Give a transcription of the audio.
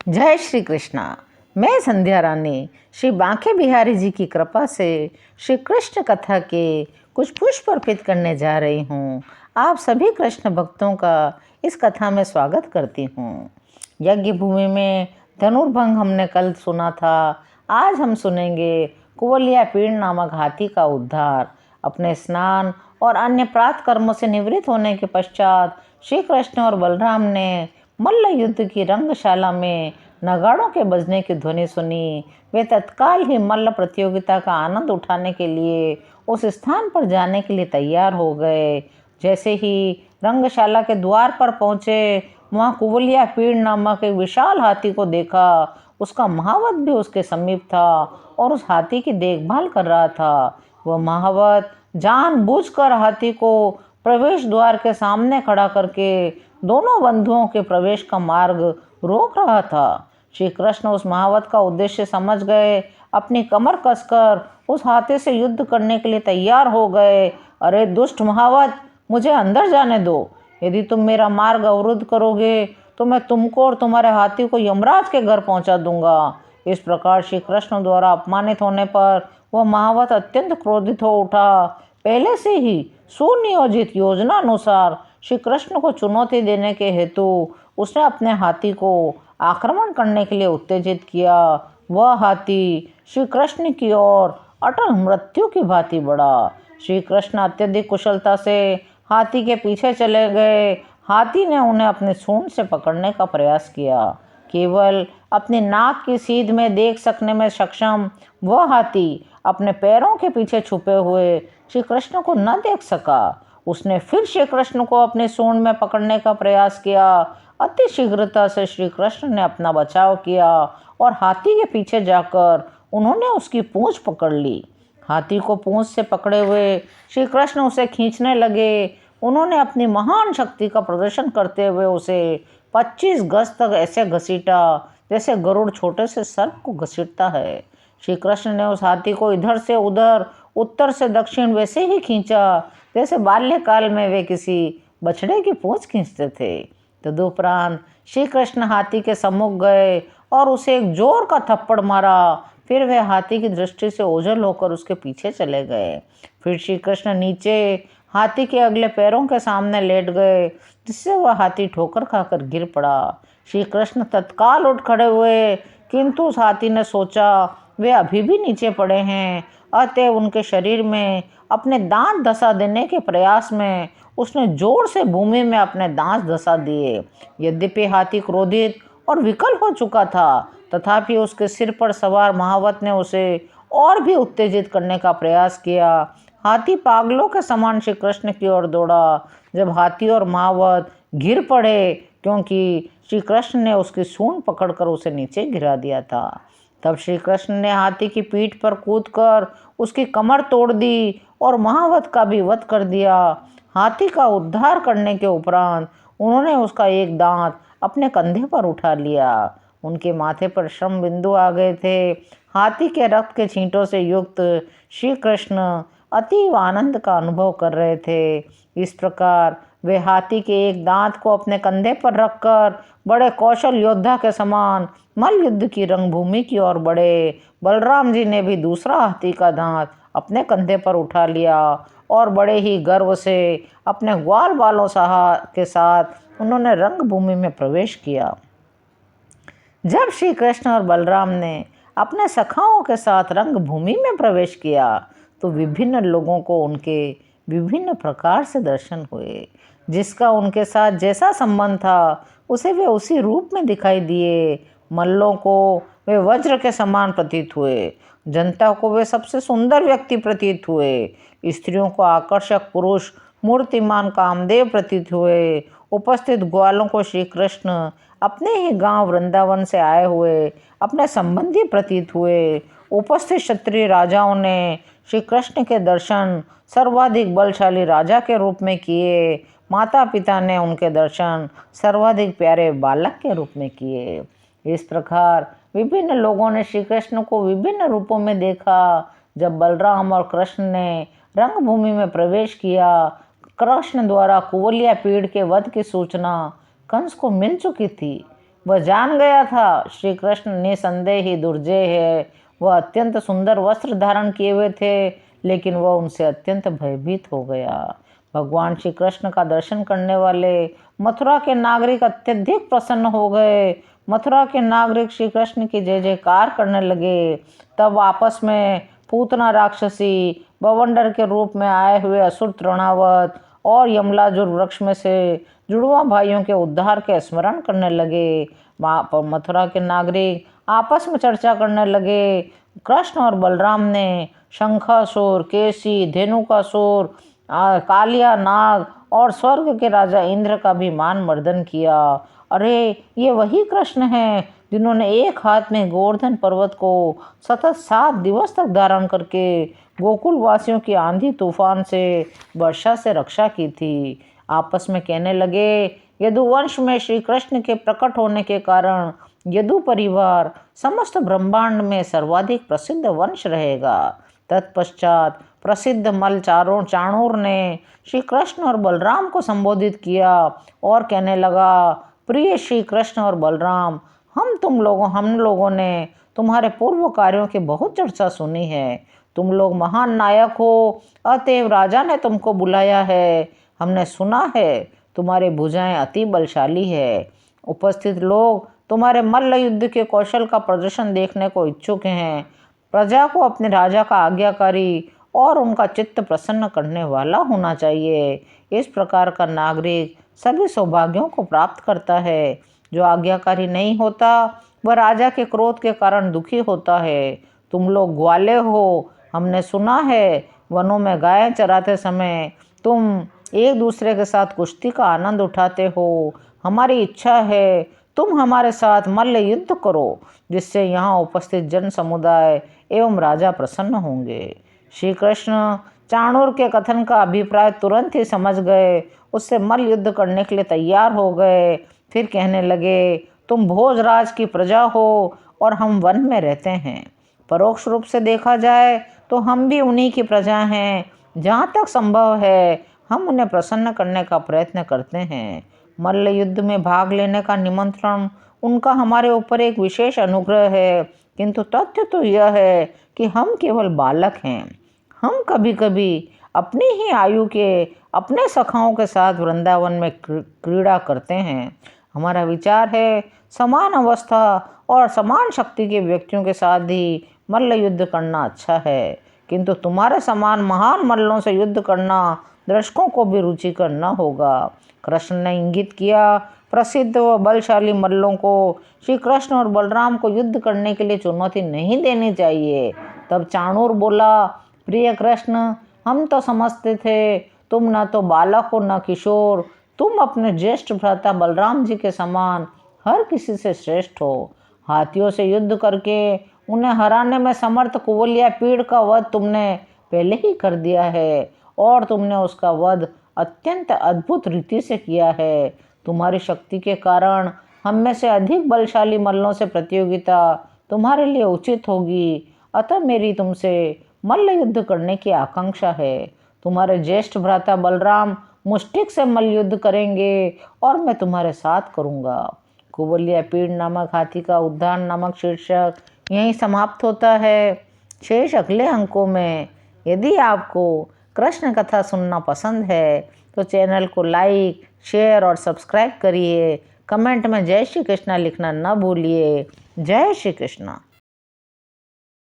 जय श्री कृष्णा। मैं संध्या रानी श्री बांके बिहारी जी की कृपा से श्री कृष्ण कथा के कुछ पुष्प अर्पित करने जा रही हूँ। आप सभी कृष्ण भक्तों का इस कथा में स्वागत करती हूँ। यज्ञ भूमि में धनुर्भंग हमने कल सुना था। आज हम सुनेंगे कुवलिया पीड़ नामक हाथी का उद्धार। अपने स्नान और अन्य प्रात कर्मों से निवृत्त होने के पश्चात श्री कृष्ण और बलराम ने मल्ल युद्ध की रंगशाला में नगाड़ों के बजने की ध्वनि सुनी। वे तत्काल ही मल्ल प्रतियोगिता का आनंद उठाने के लिए उस स्थान पर जाने के लिए तैयार हो गए। जैसे ही रंगशाला के द्वार पर पहुंचे, वहां कुवलिया पीड़ नामक एक विशाल हाथी को देखा। उसका महावत भी उसके समीप था और उस हाथी की देखभाल कर रहा था। वह महावत जानबूझकर हाथी को प्रवेश द्वार के सामने खड़ा करके दोनों बंधुओं के प्रवेश का मार्ग रोक रहा था। श्री कृष्ण उस महावत का उद्देश्य समझ गए। अपनी कमर कसकर उस हाथी से युद्ध करने के लिए तैयार हो गए। अरे दुष्ट महावत, मुझे अंदर जाने दो। यदि तुम मेरा मार्ग अवरुद्ध करोगे तो मैं तुमको और तुम्हारे हाथी को यमराज के घर पहुंचा दूंगा। इस प्रकार श्री कृष्ण द्वारा अपमानित होने पर वह महावत अत्यंत क्रोधित हो उठा। पहले से ही सुनियोजित योजना अनुसार श्री कृष्ण को चुनौती देने के हेतु उसने अपने हाथी को आक्रमण करने के लिए उत्तेजित किया। वह हाथी श्री कृष्ण की ओर अटल मृत्यु की भांति बढ़ा। श्री कृष्ण अत्यधिक कुशलता से हाथी के पीछे चले गए। हाथी ने उन्हें अपने सूंड से पकड़ने का प्रयास किया। केवल अपनी नाक की सीध में देख सकने में सक्षम वह हाथी अपने पैरों के पीछे छुपे हुए श्री कृष्ण को न देख सका। उसने फिर श्री कृष्ण को अपने सूंड में पकड़ने का प्रयास किया। अति शीघ्रता से श्री कृष्ण ने अपना बचाव किया और हाथी के पीछे जाकर उन्होंने उसकी पूंछ पकड़ ली। हाथी को पूंछ से पकड़े हुए श्री कृष्ण उसे खींचने लगे। उन्होंने अपनी महान शक्ति का प्रदर्शन करते हुए उसे 25 गज तक ऐसे घसीटा जैसे गरुड़ छोटे से सर्प को घसीटता है। श्री कृष्ण ने उस हाथी को इधर से उधर, उत्तर से दक्षिण वैसे ही खींचा जैसे बाल्यकाल में वे किसी बछड़े की पूंछ खींचते थे। तदुपरांत श्री कृष्ण हाथी के सम्मुख गए और उसे एक जोर का थप्पड़ मारा। फिर वे हाथी की दृष्टि से ओझल होकर उसके पीछे चले गए। फिर श्री कृष्ण नीचे हाथी के अगले पैरों के सामने लेट गए, जिससे वह हाथी ठोकर खाकर गिर पड़ा। श्री कृष्ण तत्काल उठ खड़े हुए, किंतु उस हाथी ने सोचा वे अभी भी नीचे पड़े हैं। अतः उनके शरीर में अपने दांत धसा देने के प्रयास में उसने जोर से भूमि में अपने दांत धसा दिए। यद्यपि हाथी क्रोधित और विकल हो चुका था, तथापि उसके सिर पर सवार महावत ने उसे और भी उत्तेजित करने का प्रयास किया। हाथी पागलों के समान श्री कृष्ण की ओर दौड़ा। जब हाथी और महावत गिर पड़े, क्योंकि श्री कृष्ण ने उसकी सूंड पकड़कर उसे नीचे गिरा दिया था, तब श्री कृष्ण ने हाथी की पीठ पर कूदकर उसकी कमर तोड़ दी और महावत का भी वध कर दिया। हाथी का उद्धार करने के उपरांत उन्होंने उसका एक दांत अपने कंधे पर उठा लिया। उनके माथे पर श्रम बिंदु आ गए थे। हाथी के रक्त के छींटों से युक्त श्री कृष्ण अतीव आनंद का अनुभव कर रहे थे। इस प्रकार वे हाथी के एक दांत को अपने कंधे पर रखकर बड़े कौशल योद्धा के समान मल्ल युद्ध की रंगभूमि की ओर बढ़े। बलराम जी ने भी दूसरा हाथी का दांत अपने कंधे पर उठा लिया और बड़े ही गर्व से अपने ग्वाल बालों के साथ उन्होंने रंगभूमि में प्रवेश किया। जब श्री कृष्ण और बलराम ने अपने सखाओं के साथ रंगभूमि में प्रवेश किया तो विभिन्न लोगों को उनके विभिन्न प्रकार से दर्शन हुए। जिसका उनके साथ जैसा संबंध था उसे वे उसी रूप में दिखाई दिए। मल्लों को वे वज्र के समान प्रतीत हुए। जनता को वे सबसे सुंदर व्यक्ति प्रतीत हुए। स्त्रियों को आकर्षक पुरुष मूर्तिमान कामदेव प्रतीत हुए। उपस्थित ग्वालों को श्री कृष्ण अपने ही गांव वृंदावन से आए हुए अपने संबंधी प्रतीत हुए। उपस्थित क्षत्रिय राजाओं ने श्री कृष्ण के दर्शन सर्वाधिक बलशाली राजा के रूप में किए। माता पिता ने उनके दर्शन सर्वाधिक प्यारे बालक के रूप में किए। इस प्रकार विभिन्न लोगों ने श्री कृष्ण को विभिन्न रूपों में देखा। जब बलराम और कृष्ण ने रंगभूमि में प्रवेश किया, कृष्ण द्वारा कुवलिया पीड़ के वध की सूचना कंस को मिल चुकी थी। वह जान गया था श्री कृष्ण निसंदेह ही दुर्जय है। वह अत्यंत सुंदर वस्त्र धारण किए हुए थे, लेकिन वह उनसे अत्यंत भयभीत हो गया। भगवान श्री कृष्ण का दर्शन करने वाले मथुरा के नागरिक अत्यधिक प्रसन्न हो गए। मथुरा के नागरिक श्री कृष्ण की जय जयकार करने लगे। तब आपस में पूतना राक्षसी, बवंडर के रूप में आए हुए असुर तृणावत और यमलाजुर वृक्ष में से जुड़वा भाइयों के उद्धार के स्मरण करने लगे। मथुरा के नागरिक आपस में चर्चा करने लगे। कृष्ण और बलराम ने शंखासुर, केसी, धेनुकासुर, कालिया नाग और स्वर्ग के राजा इंद्र का भी मान मर्दन किया। अरे, ये वही कृष्ण हैं जिन्होंने एक हाथ में गोवर्धन पर्वत को सतत 7 दिवस तक धारण करके गोकुल वासियों की आंधी तूफान से, वर्षा से रक्षा की थी। आपस में कहने लगे, यदुवंश में श्री कृष्ण के प्रकट होने के कारण यदु परिवार समस्त ब्रह्मांड में सर्वाधिक प्रसिद्ध वंश रहेगा। तत्पश्चात प्रसिद्ध मल चाणूर ने श्री कृष्ण और बलराम को संबोधित किया और कहने लगा, प्रिय श्री कृष्ण और बलराम, हम लोगों ने तुम्हारे पूर्व कार्यों की बहुत चर्चा सुनी है। तुम लोग महान नायक हो, अतएव राजा ने तुमको बुलाया है। हमने सुना है तुम्हारी भुजाएं अति बलशाली है। उपस्थित लोग तुम्हारे मल्ल युद्ध के कौशल का प्रदर्शन देखने को इच्छुक हैं। प्रजा को अपने राजा का आज्ञाकारी और उनका चित्त प्रसन्न करने वाला होना चाहिए। इस प्रकार का नागरिक सभी सौभाग्यों को प्राप्त करता है। जो आज्ञाकारी नहीं होता वह राजा के क्रोध के कारण दुखी होता है। तुम लोग ग्वाले हो। हमने सुना है वनों में गायें चराते समय तुम एक दूसरे के साथ कुश्ती का आनंद उठाते हो। हमारी इच्छा है तुम हमारे साथ मल्ल युद्ध करो, जिससे यहाँ उपस्थित जन समुदाय एवं राजा प्रसन्न होंगे। श्री कृष्ण चाणूर के कथन का अभिप्राय तुरंत ही समझ गए। उससे मल्ल युद्ध करने के लिए तैयार हो गए। फिर कहने लगे, तुम भोजराज की प्रजा हो और हम वन में रहते हैं। परोक्ष रूप से देखा जाए तो हम भी उन्हीं की प्रजा हैं। जहाँ तक संभव है हम उन्हें प्रसन्न करने का प्रयत्न करते हैं। मल्ल युद्ध में भाग लेने का निमंत्रण उनका हमारे ऊपर एक विशेष अनुग्रह है, किंतु तथ्य तो यह है कि हम केवल बालक हैं। हम कभी कभी अपनी ही आयु के अपने सखाओं के साथ वृंदावन में क्रीड़ा करते हैं। हमारा विचार है समान अवस्था और समान शक्ति के व्यक्तियों के साथ ही मल्ल युद्ध करना अच्छा है, किंतु तुम्हारे समान महान मल्लों से युद्ध करना दर्शकों को भी रुचिकर न होगा। कृष्ण ने इंगित किया, प्रसिद्ध व बलशाली मल्लों को श्री कृष्ण और बलराम को युद्ध करने के लिए चुनौती नहीं देनी चाहिए। तब चाणूर बोला, प्रिय कृष्ण, हम तो समझते थे तुम न तो बालक हो न किशोर। तुम अपने ज्येष्ठ भ्राता बलराम जी के समान हर किसी से श्रेष्ठ हो। हाथियों से युद्ध करके उन्हें हराने में समर्थ कुवलिया पीड़ का वध तुमने पहले ही कर दिया है और तुमने उसका वध अत्यंत अद्भुत रीति से किया है। तुम्हारी शक्ति के कारण हम में से अधिक बलशाली मल्लों से प्रतियोगिता तुम्हारे लिए उचित होगी। अतः मेरी तुमसे मल्ल युद्ध करने की आकांक्षा है। तुम्हारे ज्येष्ठ भ्राता बलराम मुष्टिक से मल्ल युद्ध करेंगे और मैं तुम्हारे साथ करूँगा। कुवलिया पीड़ नामक हाथी का उद्धार नामक शीर्षक यहीं समाप्त होता है। शेष अगले अंकों में। यदि आपको कृष्ण कथा सुनना पसंद है तो चैनल को लाइक, शेयर और सब्सक्राइब करिए। कमेंट में जय श्री कृष्णा लिखना न भूलिए। जय श्री कृष्णा।